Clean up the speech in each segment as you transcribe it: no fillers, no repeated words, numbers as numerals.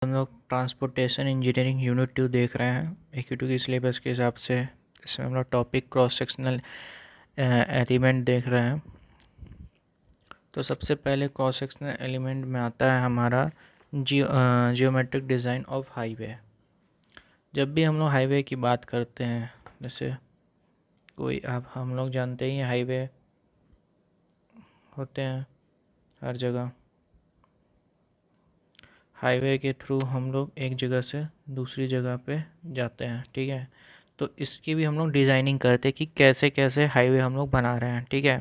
हम लोग transportation engineering unit 2 देख रहे हैं AQ2 की सिलेबस के हिसाब से। इसमें हम लोग टॉपिक क्रॉस सेक्शनल एलिमेंट देख रहे हैं। तो सबसे पहले क्रॉस सेक्शनल एलिमेंट में आता है हमारा जियोमेट्रिक डिज़ाइन ऑफ हाईवे। जब भी हम लोग हाईवे की बात करते हैं, जैसे कोई अब हम लोग जानते ही हैं हाईवे होते हैं हर जगह। हाईवे के थ्रू हम लोग एक जगह से दूसरी जगह पे जाते हैं, ठीक है। तो इसकी भी हम लोग डिज़ाइनिंग करते हैं कि कैसे कैसे हाईवे हम लोग बना रहे हैं, ठीक है।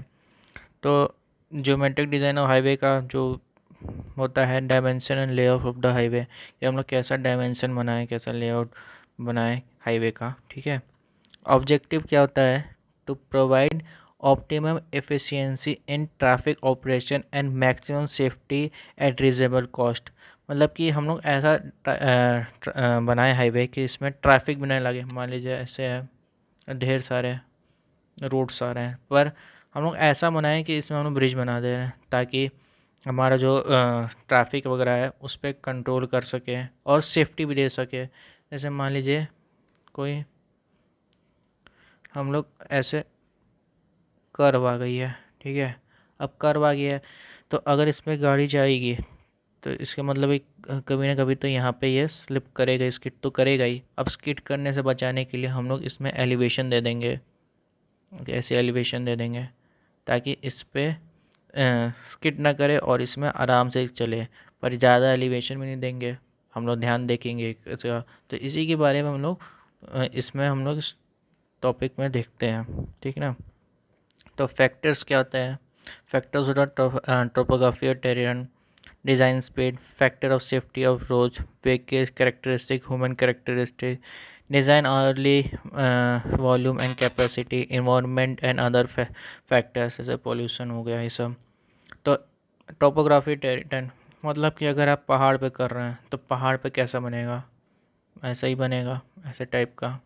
तो ज्योमेट्रिक डिज़ाइन ऑफ हाईवे का जो होता है dimension and layout of the highway, कि हम लोग कैसा डायमेंशन बनाएं, कैसा लेआउट बनाएं हाईवे का, ठीक है। ऑब्जेक्टिव क्या होता है? To provide optimum efficiency in traffic operation and maximum safety at reasonable cost. मतलब कि हम लोग ऐसा बनाए हाईवे कि इसमें ट्रैफिक भी नहीं लगे। मान लीजिए ऐसे है ढेर सारे रोड्स आ रहे हैं, पर हम लोग ऐसा बनाएं कि इसमें हम लोग ब्रिज बना दे रहे हैं ताकि हमारा जो ट्रैफिक वगैरह है उस पर कंट्रोल कर सके और सेफ्टी भी दे सके। जैसे मान लीजिए कोई हम लोग ऐसे कर्व आ गई है, ठीक है। अब कर्व आ गया है तो अगर इसमें गाड़ी जाएगी तो इसका मतलब एक कभी ना कभी तो यहाँ पे ये स्लिप करेगा, स्किड तो करेगा ही। अब स्किड करने से बचाने के लिए हम लोग इसमें एलिवेशन दे देंगे, ऐसे एलिवेशन दे देंगे ताकि इस पे स्किड ना करे और इसमें आराम से चले। पर ज़्यादा एलिवेशन भी नहीं देंगे, हम लोग ध्यान देखेंगे इसका। तो इसी के बारे में हम लोग इसमें हम लोग इस टॉपिक में देखते हैं, ठीक है ना। तो फैक्टर्स क्या होते हैं? फैक्टर्स होता है टोपोग्राफी और terrain, design speed, factor of safety of roads, vehicle characteristic, human characteristic, design hourly volume and capacity, environment and other factors जैसे पोल्यूशन हो गया ये सब। तो टोपोग्राफी टेरेन मतलब कि अगर आप पहाड़ पे कर रहे हैं तो पहाड़ पे कैसा बनेगा? ऐसा ही बनेगा, ऐसे टाइप का,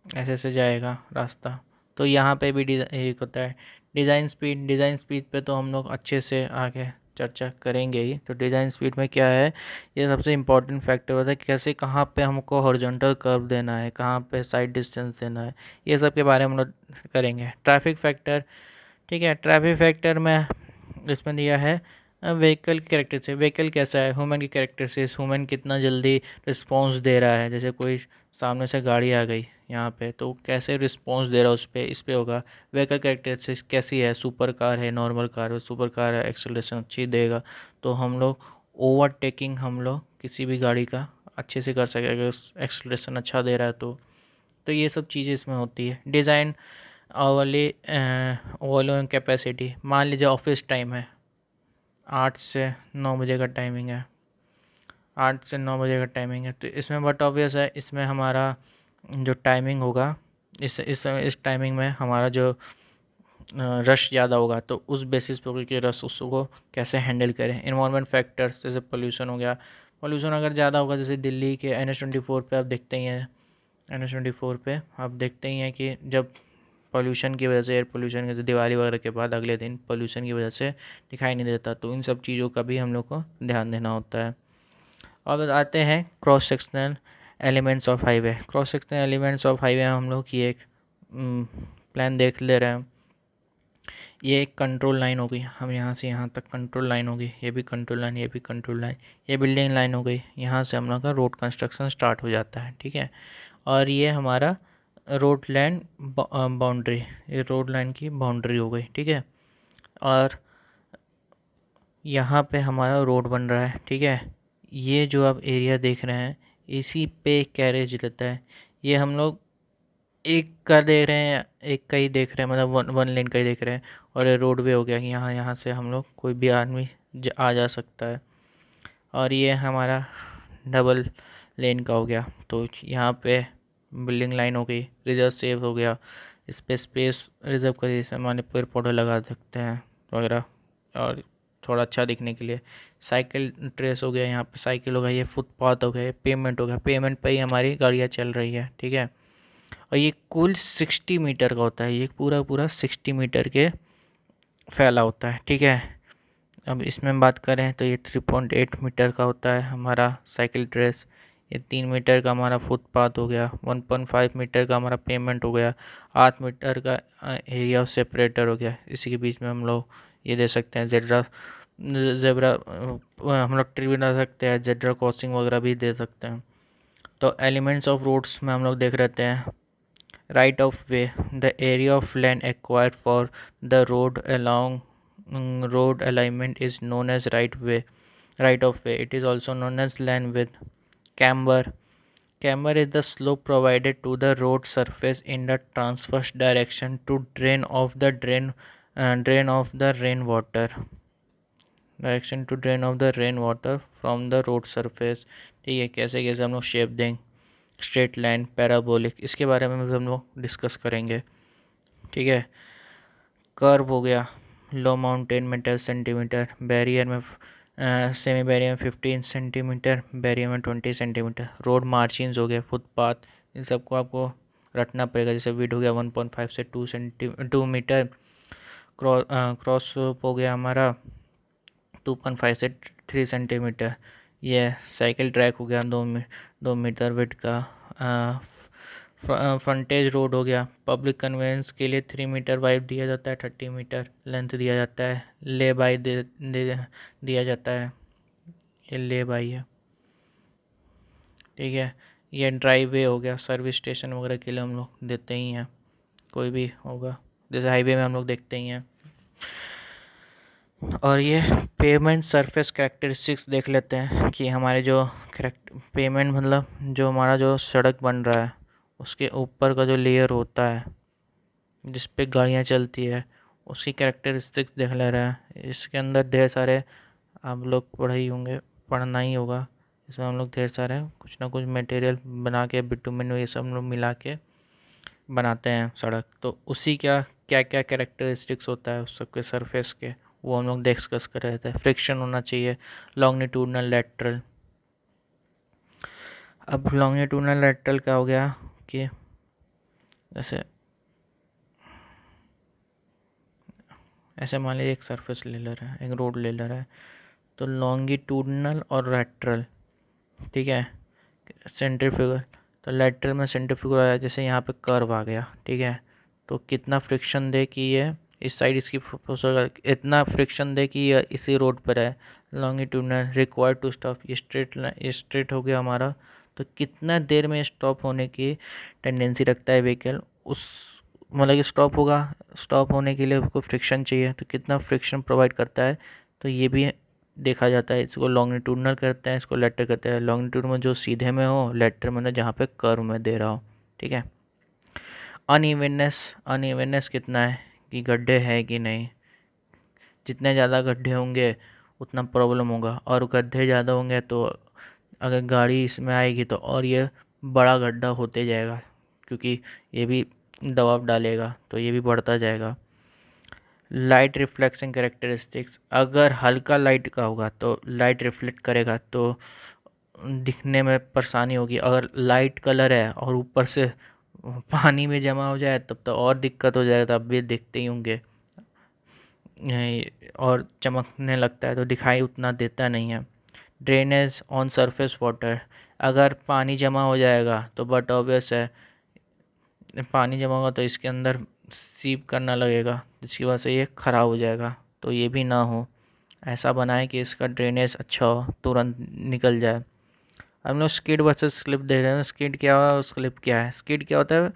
ऐसे से जाएगा रास्ता। तो यहाँ पे भी एक होता है डिज़ाइन स्पीड। डिज़ाइन स्पीड पे तो हम लोग अच्छे से आगे चर्चा करेंगे ही। तो डिज़ाइन स्पीड में क्या है, ये सबसे इम्पोर्टेंट फैक्टर होता है कि कैसे कहाँ पे हमको हॉरिजॉन्टल कर्व देना है, कहाँ पे साइड डिस्टेंस देना है, ये सब के बारे में हम लोग करेंगे। ट्रैफिक फैक्टर, ठीक है। ट्रैफिक फैक्टर में इसमें दिया है व्हीकल कैरेक्टरिस्टिक, व्हीकल कैसा है, ह्यूमन की कैरेक्टरिस्टिक्स, ह्यूमन कितना जल्दी रिस्पॉन्स दे रहा है। जैसे कोई सामने से गाड़ी आ गई यहाँ पे तो कैसे रिस्पॉन्स दे रहा है उस पर, इस पे होगा। व्हीकल कैरेक्टरिस्टिक्स कैसी है, सुपर कार है, नॉर्मल कार है, सुपर कार है, एक्सेलरेशन अच्छी देगा तो हम लोग ओवरटेकिंग हम लोग किसी भी गाड़ी का अच्छे से कर सके अगर एक्सेलरेशन अच्छा दे रहा है तो ये सब चीज़ें इसमें होती है। डिज़ाइन वाली वॉल्यूम कैपेसिटी, मान लीजिए ऑफिस टाइम है 8 से 9 बजे का टाइमिंग है, 8 से 9 बजे का टाइमिंग है। तो इसमें बट ऑब्वियस है, इसमें हमारा जो टाइमिंग होगा इस टाइमिंग में हमारा जो रश ज़्यादा होगा तो उस बेसिस पे होगा कि रश उसको कैसे हैंडल करें। इन्वायरमेंट फैक्टर्स जैसे पोल्यूशन हो गया, पोल्यूशन अगर ज़्यादा होगा जैसे दिल्ली के NH24 पे आप देखते ही हैं, NH24 पे आप देखते ही हैं कि जब पोल्यूशन की वजह से, एयर पोल्यूशन की वजह से दिवाली वगैरह के बाद अगले दिन पोल्यूशन की वजह से दिखाई नहीं देता। तो इन सब चीज़ों का भी हम लोग को ध्यान देना होता है। अब आते हैं cross sectional elements of highway. Cross sectional elements of highway हम लोग की एक प्लान देख ले रहे हैं। ये एक कंट्रोल लाइन हो गई, हम यहाँ से यहाँ तक कंट्रोल लाइन हो गई, ये भी कंट्रोल लाइन, ये भी कंट्रोल लाइन, ये बिल्डिंग लाइन हो गई। यहाँ से हम लोग का रोड कंस्ट्रक्शन स्टार्ट हो जाता है, ठीक है। और ये हमारा रोड लाइन बाउंड्री, ये रोड लाइन की बाउंड्री हो गई, ठीक है। और यहाँ पे हमारा रोड बन रहा है, ठीक है। ये जो आप एरिया देख रहे हैं इसी पे कैरेज लेता है। ये हम लोग एक का देख रहे हैं, एक का ही देख रहे हैं, मतलब वन लेन का ही देख रहे हैं। और ये रोडवे हो गया कि यहाँ से हम लोग कोई भी आदमी आ जा सकता है। और ये हमारा डबल लेन का हो गया। तो यहाँ पे बिल्डिंग लाइन हो गई, रिजर्व सेव हो गया, इस पे स्पेस रिजर्व कर जैसे हमारे पेड़ पौधे लगा सकते हैं वगैरह, और थोड़ा अच्छा दिखने के लिए। साइकिल ट्रेस हो गया, यहाँ पे साइकिल हो गया, ये फुटपाथ हो गया, ये पेमेंट हो गया, पेमेंट पे ही हमारी गाड़ियाँ चल रही है, ठीक है। और ये कुल 60 मीटर का होता है, ये पूरा पूरा 60 मीटर के फैला होता है, ठीक है। अब इसमें बात करें तो ये 3.8 मीटर का होता है हमारा साइकिल ट्रेस। ये 3 मीटर का हमारा फुटपाथ हो गया, 1.5 मीटर का हमारा पेमेंट हो गया, 8 मीटर का एरिया ऑफ सेपरेटर हो गया। इसी के बीच में हम लोग ये दे सकते हैं जेब्रा जेब्रा हम लोग ट्री बना सकते हैं, जेब्रा क्रॉसिंग वगैरह भी दे सकते हैं। तो एलिमेंट्स ऑफ रोड्स में हम लोग देख रहते हैं। Right of way, the area of land acquired for the road along road alignment is known as right of way. It is also known as land width. Camber, camber is the slope provided to the road surface in the transverse direction to drain off the rainwater, from the road surface। ठीक है, कैसे कैसे हम लोग shape देंगे, straight line, parabolic, इसके बारे में भी हम लोग डिस्कस करेंगे। ठीक है, कर्व हो गया, लो माउंटेन में 10 सेंटीमीटर, बैरियर में सेमी बैरियर में 15 सेंटीमीटर, बैरियर में 20 सेंटीमीटर। रोड मार्जिन्स हो गए, फुटपाथ, इन सबको आपको रखना पड़ेगा। जैसे विड हो गया 1.5 से 2 मीटर, क्रॉस हो गया हमारा 2.5 से 3 सेंटीमीटर। ये साइकिल ट्रैक हो गया 2 मीटर विड का। फ्रंटेज रोड हो गया, पब्लिक कन्वेंस के लिए 3 मीटर वाइड दिया जाता है, 30 मीटर लेंथ दिया जाता है। ले बाई दिया जाता है, ये ले बाई है। ठीक है, ये ड्राइव वे हो गया, सर्विस स्टेशन वगैरह के लिए हम लोग देते ही हैं, कोई भी होगा, जैसे हाईवे में हम लोग देखते ही हैं। और ये पेमेंट सरफेस कैरेक्टरिस्टिक्स देख लेते हैं कि हमारे जो पेमेंट मतलब जो हमारा जो सड़क बन रहा है उसके ऊपर का जो लेयर होता है जिस पे गाड़ियाँ चलती है उसकी कैरेक्टरिस्टिक्स देख ले रहे हैं। इसके अंदर ढेर सारे आप लोग पढ़ना ही होगा। इसमें हम लोग ढेर सारे कुछ ना कुछ मटेरियल बना के बिटुमिन ये सब हम लोग मिला के बनाते हैं सड़क। तो उसी क्या क्या क्या कैरेक्टरिस्टिक्स होता है उस सबके सरफेस के, वो हम लोग डिस्कस कर रहे थे। फ्रिक्शन होना चाहिए, लॉन्गिट्यूडनल लैटरल। अब लॉन्गिट्यूडनल लैटरल क्या हो गया कि जैसे ऐसे मान लीजिए एक सरफेस ले ले रहा है, एक रोड ले ले रहा है, तो लॉन्गिट्यूडनल और लैटरल, ठीक है, सेंट्रीफ्यूगल। तो लैटरल में सेंट्रीफ्यूगल आया, जैसे यहाँ पे कर्व आ गया, ठीक है, तो कितना फ्रिक्शन दे कि ये इस साइड इसकी प्रोपोजल इतना फ्रिक्शन दे कि ये इसी रोड पर है। लॉन्गिट्यूडनल रिक्वायर्ड टू स्टॉप, ये स्ट्रेट हो गया हमारा, तो कितना देर में स्टॉप होने की टेंडेंसी रखता है व्हीकल, उस मतलब कि स्टॉप होगा, स्टॉप होने के लिए उसको फ्रिक्शन चाहिए, तो कितना फ्रिक्शन प्रोवाइड करता है, तो ये भी देखा जाता है। इसको लॉन्गिट्यूडनल करते हैं, इसको लेटर करते हैं। लॉन्गिट्यूड में जो सीधे में हो, लेटर में जहाँ पे कर्व में दे रहा हो, ठीक है। अनइवननेस कितना है कि गड्ढे है कि नहीं, जितने ज़्यादा गड्ढे होंगे उतना प्रॉब्लम होगा, और गड्ढे ज़्यादा होंगे तो अगर गाड़ी इसमें आएगी तो और ये बड़ा गड्ढा होते जाएगा, क्योंकि ये भी दबाव डालेगा तो ये भी बढ़ता जाएगा। लाइट रिफ्लेक्शन कैरेक्टरिस्टिक्स, अगर हल्का लाइट का होगा तो लाइट रिफ्लेक्ट करेगा तो दिखने में परेशानी होगी। अगर लाइट कलर है और ऊपर से पानी में जमा हो जाए तब तो और दिक्कत हो जाएगा, तब भी देखते ही होंगे। और चमकने लगता है तो दिखाई उतना देता नहीं है। ड्रेनेज ऑन सरफेस वाटर, अगर पानी जमा हो जाएगा तो बट ऑब्वियस है, पानी जमा होगा तो इसके अंदर सीप करना लगेगा, जिसकी वजह से ये ख़राब हो जाएगा, तो ये भी ना हो। ऐसा बनाए कि इसका ड्रेनेज अच्छा हो, तुरंत निकल जाए। हम लोग स्किड वर्सेस स्लिप देख रहे हैं। स्किड क्या हुआ और स्लिप क्या है? स्किड क्या होता है?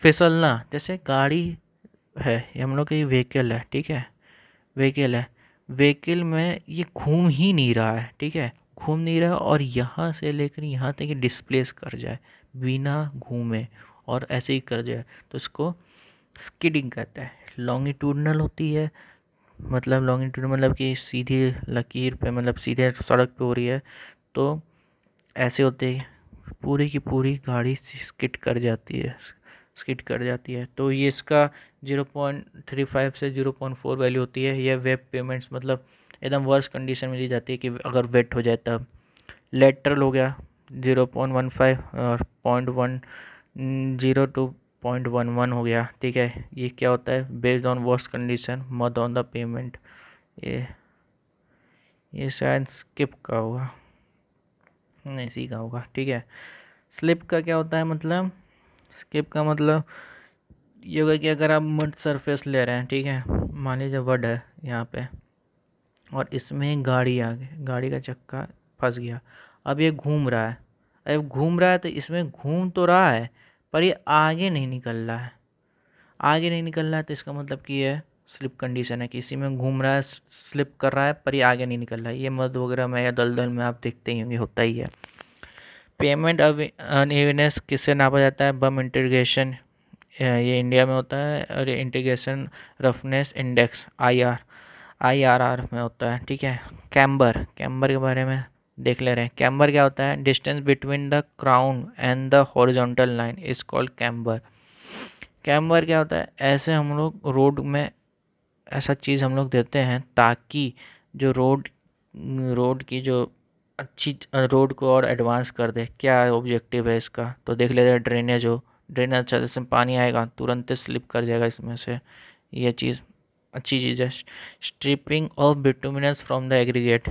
फिसलना। जैसे गाड़ी है, ये हम लोग की व्हीकल है, ठीक है, व्हीकल है, व्हीकल में ये घूम ही नहीं रहा है, ठीक है, घूम नहीं रहा और यहाँ से लेकर यहाँ तक ये डिस्प्लेस कर जाए बिना घूमे और ऐसे ही कर जाए, तो इसको स्किडिंग कहते हैं। लॉन्गिट्यूडनल होती है, मतलब लॉन्गिट्यूड मतलब कि सीधी लकीर पे, मतलब सीधे सड़क पे हो रही है, तो ऐसे होते ही पूरी की पूरी गाड़ी स्किड कर जाती है, तो ये इसका 0.35 से 0.4 वैल्यू होती है। यह वेब पेमेंट्स मतलब एकदम वर्स्ट कंडीशन में दी जाती है कि अगर वेट हो जाए तब। लेटरल हो गया 0.15 और 0.10 टू 0.11 हो गया, ठीक है। ये क्या होता है? बेस्ड ऑन वर्स्ट कंडीशन मद ऑन द पेमेंट। ये ये शायद स्किप का होगा, नहीं सी का होगा, ठीक है। स्लिप का क्या होता है मतलब, स्किप का मतलब ये होगा कि अगर आप मड सरफेस ले रहे हैं, ठीक है, मान लीजिए वड है यहाँ पे और इसमें एक गाड़ी आ गई, गाड़ी का चक्का फंस गया, अब ये घूम रहा है, अब घूम रहा है तो इसमें घूम तो रहा है पर ये आगे नहीं निकल रहा है, आगे नहीं निकल रहा है तो इसका मतलब कि ये स्लिप कंडीशन है कि इसी में घूम रहा है, स्लिप कर रहा है पर ये आगे नहीं निकल रहा है। ये मद वगैरह में या दलदल में आप देखते ही होंगे, होता ही है। पेमेंट अनइवनेस किससे नापा जाता है, बम इंटीग्रेशन, ये इंडिया में होता है, और ये इंटीग्रेशन रफनेस इंडेक्स IRR में होता है, ठीक है। कैम्बर, कैम्बर के बारे में देख ले रहे हैं। कैम्बर क्या होता है, distance between the crown and the horizontal line is called camber. Camber क्या होता है, ऐसे हम लोग रोड में ऐसा चीज़ हम लोग देते हैं ताकि जो रोड की जो अच्छी रोड को और एडवांस कर दे। क्या ऑब्जेक्टिव है इसका, तो देख लेते हैं। ड्रेनेज हो, ड्रेनेज अच्छा, जैसे पानी आएगा तुरंत स्लिप कर जाएगा इसमें से, ये चीज़ अच्छी चीज़ है। Stripping of bituminous from the aggregate,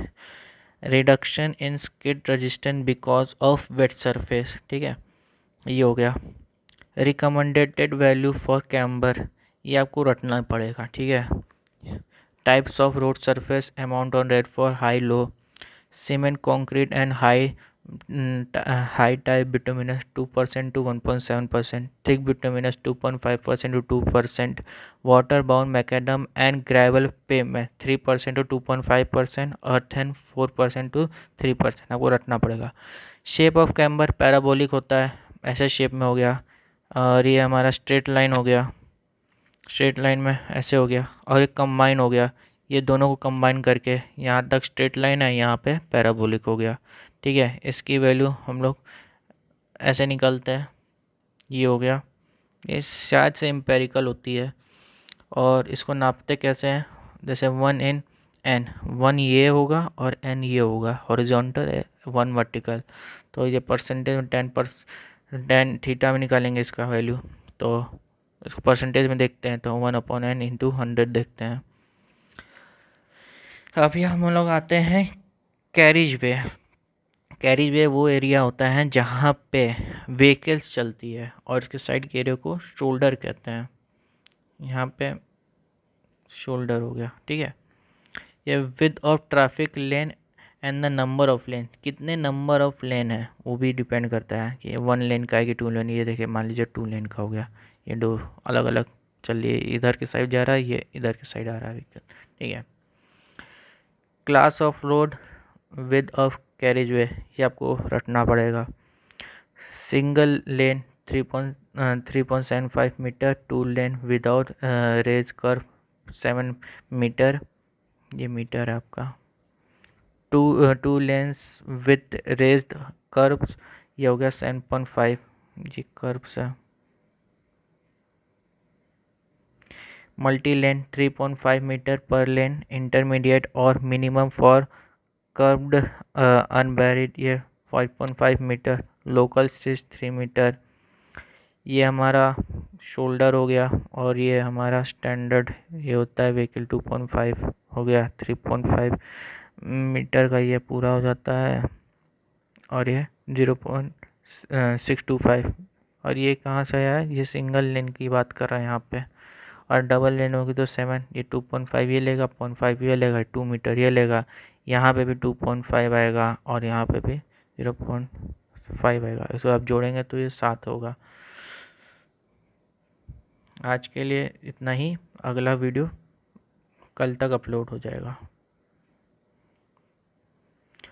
reduction in skid resistance because of wet surface, ठीक है, ये हो गया। रिकमेंडेड वैल्यू फॉर कैम्बर, ये आपको रटना पड़ेगा, ठीक है। Types of road surface, amount on rate for high low, cement concrete and high type bituminous 2% to 1.7%, thick bituminous 2.5% to 2%, water bound macadam and gravel pavement 3% to 2.5%, earthen 4% to 3%, आपको रटना पड़ेगा। Shape of camber parabolic होता है, ऐसे shape में हो गया, और ये हमारा स्ट्रेट लाइन हो गया, स्ट्रेट लाइन में ऐसे हो गया, और एक कंबाइन हो गया, ये दोनों को कंबाइन करके यहाँ तक स्ट्रेट लाइन है, यहाँ पे पैराबोलिक हो गया, ठीक है। इसकी वैल्यू हम लोग ऐसे निकालते हैं, ये हो गया। ये शायद से एम्पेरिकल होती है, और इसको नापते कैसे हैं, जैसे 1 in n, 1 ये होगा और n ये होगा, हॉरिजॉन्टल है 1 वर्टिकल, तो ये परसेंटेज में 10 थीटा में निकालेंगे इसका वैल्यू, तो इसको परसेंटेज में देखते हैं तो 1/n/100 देखते हैं। अभी हम लोग आते हैं कैरिज वे। कैरिज वे वो एरिया होता है जहाँ पे व्हीकल्स चलती है, और इसके साइड के एरिया को शोल्डर कहते हैं। यहाँ पे शोल्डर हो गया, ठीक है। ये width of traffic lane and the number of lane, कितने नंबर ऑफ लेन है वो भी डिपेंड करता है कि 1 लेन का है कि 2 लेन। ये देखिए मान लीजिए 2 लेन का हो गया, ये दो अलग अलग चल रही है, इधर के साइड जा रहा है, ये इधर के साइड आ रहा है व्हीकल, ठीक है। Class of road with of carriageway, ये आपको रटना पड़ेगा। Single lane 3.75 metre, 2 lane without raise kerb 7 metre, ये मीटर है आपका। Two lanes with raised kerbs, ये हो गया 7.5, ये कर्व्स है। मल्टी लेन 3.5 मीटर पर लेन, इंटरमीडिएट और मिनिमम फॉर कर्व्ड अनबैरिड, ये 5.5 मीटर, लोकल स्ट्रेच 3 मीटर। ये हमारा शोल्डर हो गया, और ये हमारा स्टैंडर्ड ये होता है व्हीकल 2.5 हो गया, 3.5 मीटर का ये पूरा हो जाता है, और ये 0.625। और ये कहाँ से आया है, ये सिंगल लेन की बात कर रहे हैं यहाँ पे, और डबल लेन होगी तो 7, ये 2.5 ये लेगा, 0.5 ये लेगा, 2 मीटर ये लेगा, यहाँ पे भी 2.5 आएगा, और यहाँ पे भी 0.5 आएगा। इसको आप जोड़ेंगे तो ये 7 होगा। आज के लिए इतना ही, अगला वीडियो कल तक अपलोड हो जाएगा।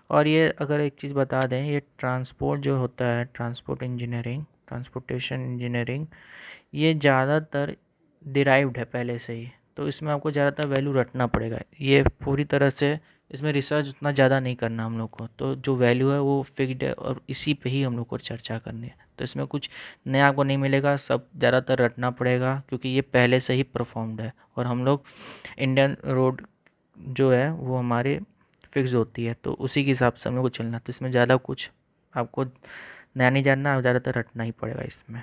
और ये अगर एक चीज़ बता दें, ये ट्रांसपोर्ट जो होता है, ट्रांसपोर्टेशन इंजीनियरिंग, ये ज़्यादातर डिराइव्ड है पहले से ही, तो इसमें आपको ज़्यादातर वैल्यू रटना पड़ेगा। ये पूरी तरह से इसमें रिसर्च उतना ज़्यादा नहीं करना हम लोग को, तो जो वैल्यू है वो फिक्स्ड है, और इसी पे ही हम लोग को चर्चा करनी है। तो इसमें कुछ नया आपको नहीं मिलेगा, सब ज़्यादातर रटना पड़ेगा, क्योंकि ये पहले से ही परफॉर्म्ड है, और हम लोग इंडियन रोड जो है वो हमारे फिक्स होती है, तो उसी के हिसाब से हम लोग को चलना। तो इसमें ज़्यादा कुछ आपको नया नहीं जानना, ज़्यादातर रटना ही पड़ेगा इसमें।